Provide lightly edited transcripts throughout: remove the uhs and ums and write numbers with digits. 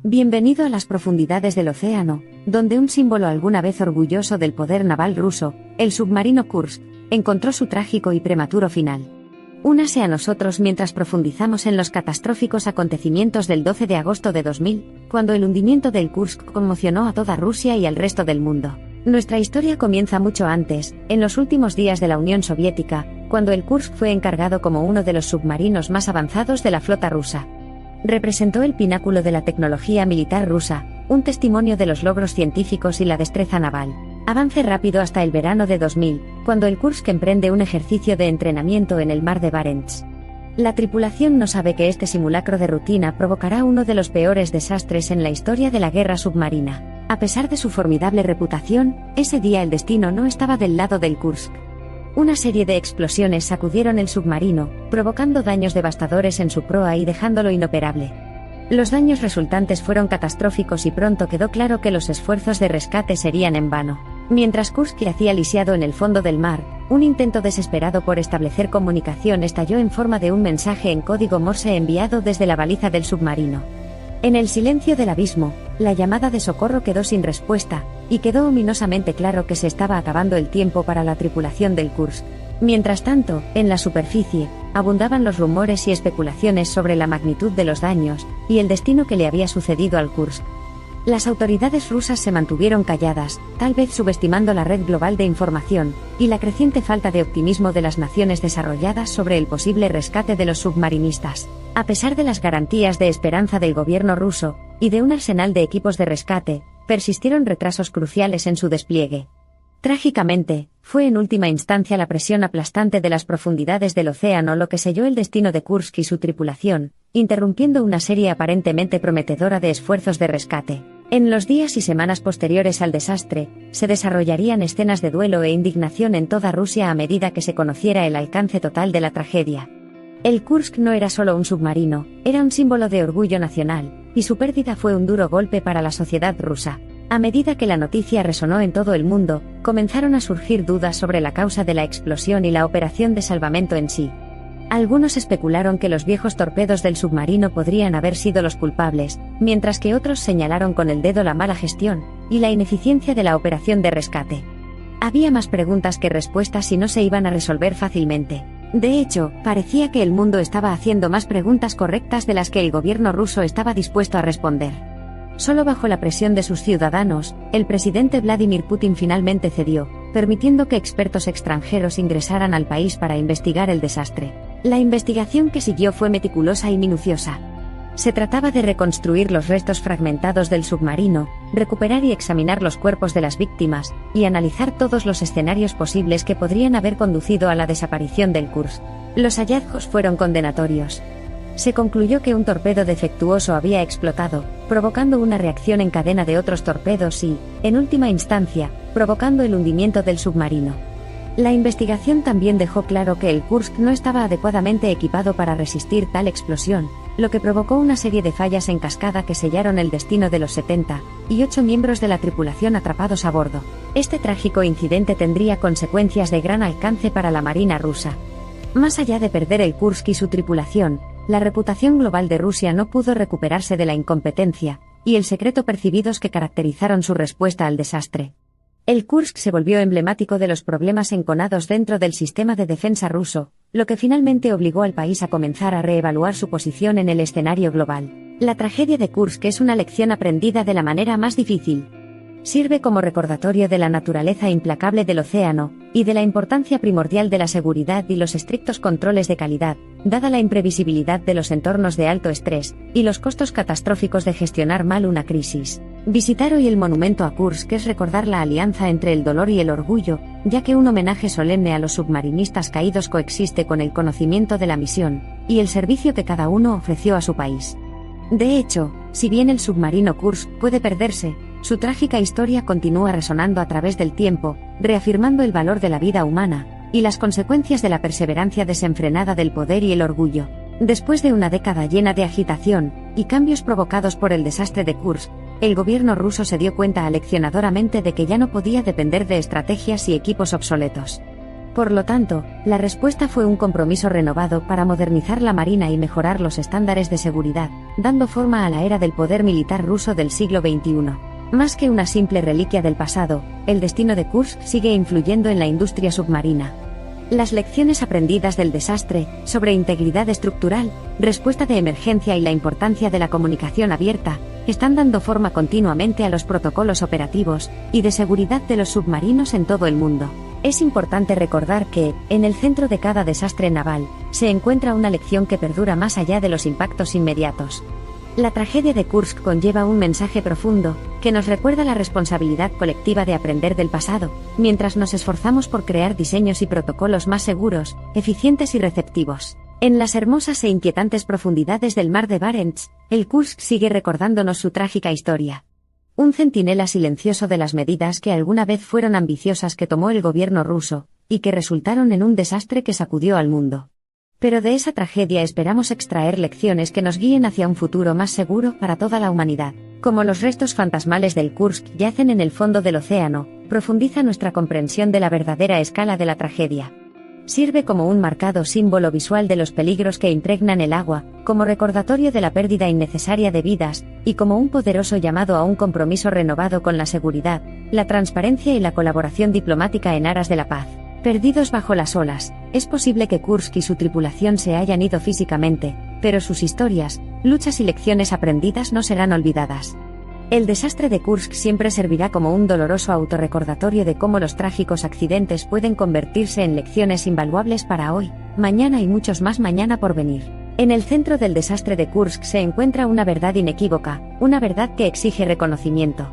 Bienvenido a las profundidades del océano, donde un símbolo alguna vez orgulloso del poder naval ruso, el submarino Kursk, encontró su trágico y prematuro final. Únase a nosotros mientras profundizamos en los catastróficos acontecimientos del 12 de agosto de 2000, cuando el hundimiento del Kursk conmocionó a toda Rusia y al resto del mundo. Nuestra historia comienza mucho antes, en los últimos días de la Unión Soviética, cuando el Kursk fue encargado como uno de los submarinos más avanzados de la flota rusa. Representó el pináculo de la tecnología militar rusa, un testimonio de los logros científicos y la destreza naval. Avance rápido hasta el verano de 2000, cuando el Kursk emprende un ejercicio de entrenamiento en el mar de Barents. La tripulación no sabe que este simulacro de rutina provocará uno de los peores desastres en la historia de la guerra submarina. A pesar de su formidable reputación, ese día el destino no estaba del lado del Kursk. Una serie de explosiones sacudieron el submarino, provocando daños devastadores en su proa y dejándolo inoperable. Los daños resultantes fueron catastróficos y pronto quedó claro que los esfuerzos de rescate serían en vano. Mientras Kursk yacía lisiado en el fondo del mar, un intento desesperado por establecer comunicación estalló en forma de un mensaje en código Morse enviado desde la baliza del submarino. En el silencio del abismo, la llamada de socorro quedó sin respuesta, y quedó ominosamente claro que se estaba acabando el tiempo para la tripulación del Kursk. Mientras tanto, en la superficie, abundaban los rumores y especulaciones sobre la magnitud de los daños, y el destino que le había sucedido al Kursk. Las autoridades rusas se mantuvieron calladas, tal vez subestimando la red global de información, y la creciente falta de optimismo de las naciones desarrolladas sobre el posible rescate de los submarinistas. A pesar de las garantías de esperanza del gobierno ruso, y de un arsenal de equipos de rescate, persistieron retrasos cruciales en su despliegue. Trágicamente, fue en última instancia la presión aplastante de las profundidades del océano lo que selló el destino de Kursk y su tripulación, interrumpiendo una serie aparentemente prometedora de esfuerzos de rescate. En los días y semanas posteriores al desastre, se desarrollarían escenas de duelo e indignación en toda Rusia a medida que se conociera el alcance total de la tragedia. El Kursk no era solo un submarino, era un símbolo de orgullo nacional, y su pérdida fue un duro golpe para la sociedad rusa. A medida que la noticia resonó en todo el mundo, comenzaron a surgir dudas sobre la causa de la explosión y la operación de salvamento en sí. Algunos especularon que los viejos torpedos del submarino podrían haber sido los culpables, mientras que otros señalaron con el dedo la mala gestión y la ineficiencia de la operación de rescate. Había más preguntas que respuestas y no se iban a resolver fácilmente. De hecho, parecía que el mundo estaba haciendo más preguntas correctas de las que el gobierno ruso estaba dispuesto a responder. Solo bajo la presión de sus ciudadanos, el presidente Vladimir Putin finalmente cedió, permitiendo que expertos extranjeros ingresaran al país para investigar el desastre. La investigación que siguió fue meticulosa y minuciosa. Se trataba de reconstruir los restos fragmentados del submarino, recuperar y examinar los cuerpos de las víctimas, y analizar todos los escenarios posibles que podrían haber conducido a la desaparición del Kursk. Los hallazgos fueron condenatorios. Se concluyó que un torpedo defectuoso había explotado, provocando una reacción en cadena de otros torpedos y, en última instancia, provocando el hundimiento del submarino. La investigación también dejó claro que el Kursk no estaba adecuadamente equipado para resistir tal explosión, lo que provocó una serie de fallas en cascada que sellaron el destino de los 78 miembros de la tripulación atrapados a bordo. Este trágico incidente tendría consecuencias de gran alcance para la Marina rusa. Más allá de perder el Kursk y su tripulación, la reputación global de Rusia no pudo recuperarse de la incompetencia y el secreto percibidos que caracterizaron su respuesta al desastre. El Kursk se volvió emblemático de los problemas enconados dentro del sistema de defensa ruso, lo que finalmente obligó al país a comenzar a reevaluar su posición en el escenario global. La tragedia de Kursk es una lección aprendida de la manera más difícil. Sirve como recordatorio de la naturaleza implacable del océano, y de la importancia primordial de la seguridad y los estrictos controles de calidad, dada la imprevisibilidad de los entornos de alto estrés, y los costos catastróficos de gestionar mal una crisis. Visitar hoy el monumento a Kursk es recordar la alianza entre el dolor y el orgullo, ya que un homenaje solemne a los submarinistas caídos coexiste con el conocimiento de la misión, y el servicio que cada uno ofreció a su país. De hecho, si bien el submarino Kursk puede perderse, su trágica historia continúa resonando a través del tiempo, reafirmando el valor de la vida humana, y las consecuencias de la perseverancia desenfrenada del poder y el orgullo. Después de una década llena de agitación, y cambios provocados por el desastre de Kursk, el gobierno ruso se dio cuenta aleccionadoramente de que ya no podía depender de estrategias y equipos obsoletos. Por lo tanto, la respuesta fue un compromiso renovado para modernizar la Marina y mejorar los estándares de seguridad, dando forma a la era del poder militar ruso del siglo XXI. Más que una simple reliquia del pasado, el destino de Kursk sigue influyendo en la industria submarina. Las lecciones aprendidas del desastre, sobre integridad estructural, respuesta de emergencia y la importancia de la comunicación abierta, están dando forma continuamente a los protocolos operativos y de seguridad de los submarinos en todo el mundo. Es importante recordar que, en el centro de cada desastre naval, se encuentra una lección que perdura más allá de los impactos inmediatos. La tragedia de Kursk conlleva un mensaje profundo, que nos recuerda la responsabilidad colectiva de aprender del pasado, mientras nos esforzamos por crear diseños y protocolos más seguros, eficientes y receptivos. En las hermosas e inquietantes profundidades del mar de Barents, el Kursk sigue recordándonos su trágica historia. Un centinela silencioso de las medidas que alguna vez fueron ambiciosas que tomó el gobierno ruso, y que resultaron en un desastre que sacudió al mundo. Pero de esa tragedia esperamos extraer lecciones que nos guíen hacia un futuro más seguro para toda la humanidad. Como los restos fantasmales del Kursk yacen en el fondo del océano, profundiza nuestra comprensión de la verdadera escala de la tragedia. Sirve como un marcado símbolo visual de los peligros que impregnan el agua, como recordatorio de la pérdida innecesaria de vidas, y como un poderoso llamado a un compromiso renovado con la seguridad, la transparencia y la colaboración diplomática en aras de la paz. Perdidos bajo las olas, es posible que Kursk y su tripulación se hayan ido físicamente, pero sus historias, luchas y lecciones aprendidas no serán olvidadas. El desastre de Kursk siempre servirá como un doloroso autorrecordatorio de cómo los trágicos accidentes pueden convertirse en lecciones invaluables para hoy, mañana y muchos más mañana por venir. En el centro del desastre de Kursk se encuentra una verdad inequívoca, una verdad que exige reconocimiento.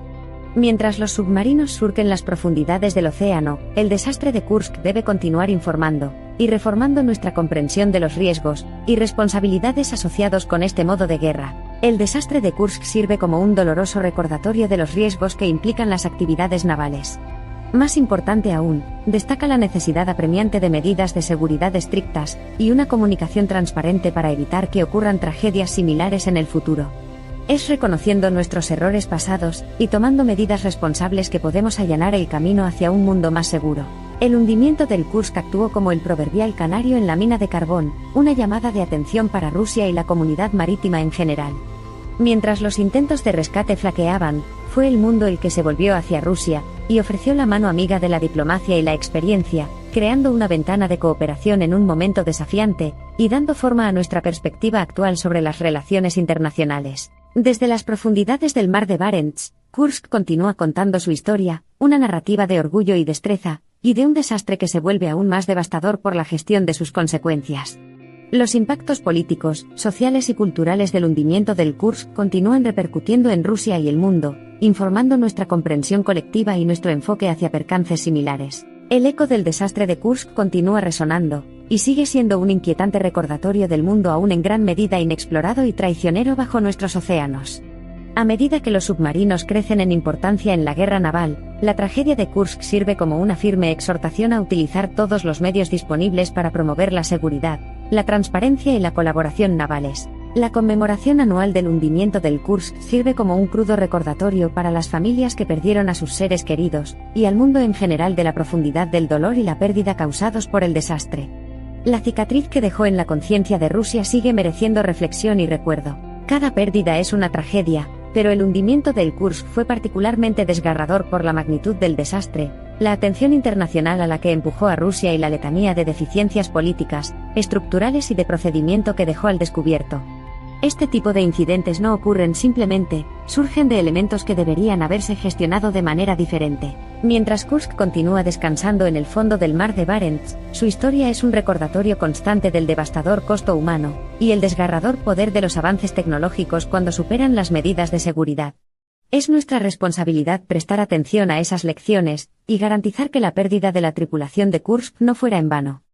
Mientras los submarinos surquen las profundidades del océano, el desastre de Kursk debe continuar informando y reformando nuestra comprensión de los riesgos y responsabilidades asociados con este modo de guerra. El desastre de Kursk sirve como un doloroso recordatorio de los riesgos que implican las actividades navales. Más importante aún, destaca la necesidad apremiante de medidas de seguridad estrictas y una comunicación transparente para evitar que ocurran tragedias similares en el futuro. Es reconociendo nuestros errores pasados y tomando medidas responsables que podemos allanar el camino hacia un mundo más seguro. El hundimiento del Kursk actuó como el proverbial canario en la mina de carbón, una llamada de atención para Rusia y la comunidad marítima en general. Mientras los intentos de rescate flaqueaban, fue el mundo el que se volvió hacia Rusia y ofreció la mano amiga de la diplomacia y la experiencia, creando una ventana de cooperación en un momento desafiante y dando forma a nuestra perspectiva actual sobre las relaciones internacionales. Desde las profundidades del mar de Barents, Kursk continúa contando su historia, una narrativa de orgullo y destreza, y de un desastre que se vuelve aún más devastador por la gestión de sus consecuencias. Los impactos políticos, sociales y culturales del hundimiento del Kursk continúan repercutiendo en Rusia y el mundo, informando nuestra comprensión colectiva y nuestro enfoque hacia percances similares. El eco del desastre de Kursk continúa resonando, y sigue siendo un inquietante recordatorio del mundo aún en gran medida inexplorado y traicionero bajo nuestros océanos. A medida que los submarinos crecen en importancia en la guerra naval, la tragedia de Kursk sirve como una firme exhortación a utilizar todos los medios disponibles para promover la seguridad, la transparencia y la colaboración navales. La conmemoración anual del hundimiento del Kursk sirve como un crudo recordatorio para las familias que perdieron a sus seres queridos, y al mundo en general de la profundidad del dolor y la pérdida causados por el desastre. La cicatriz que dejó en la conciencia de Rusia sigue mereciendo reflexión y recuerdo. Cada pérdida es una tragedia, pero el hundimiento del Kursk fue particularmente desgarrador por la magnitud del desastre, la atención internacional a la que empujó a Rusia y la letanía de deficiencias políticas, estructurales y de procedimiento que dejó al descubierto. Este tipo de incidentes no ocurren simplemente, surgen de elementos que deberían haberse gestionado de manera diferente. Mientras Kursk continúa descansando en el fondo del mar de Barents, su historia es un recordatorio constante del devastador costo humano, y el desgarrador poder de los avances tecnológicos cuando superan las medidas de seguridad. Es nuestra responsabilidad prestar atención a esas lecciones, y garantizar que la pérdida de la tripulación de Kursk no fuera en vano.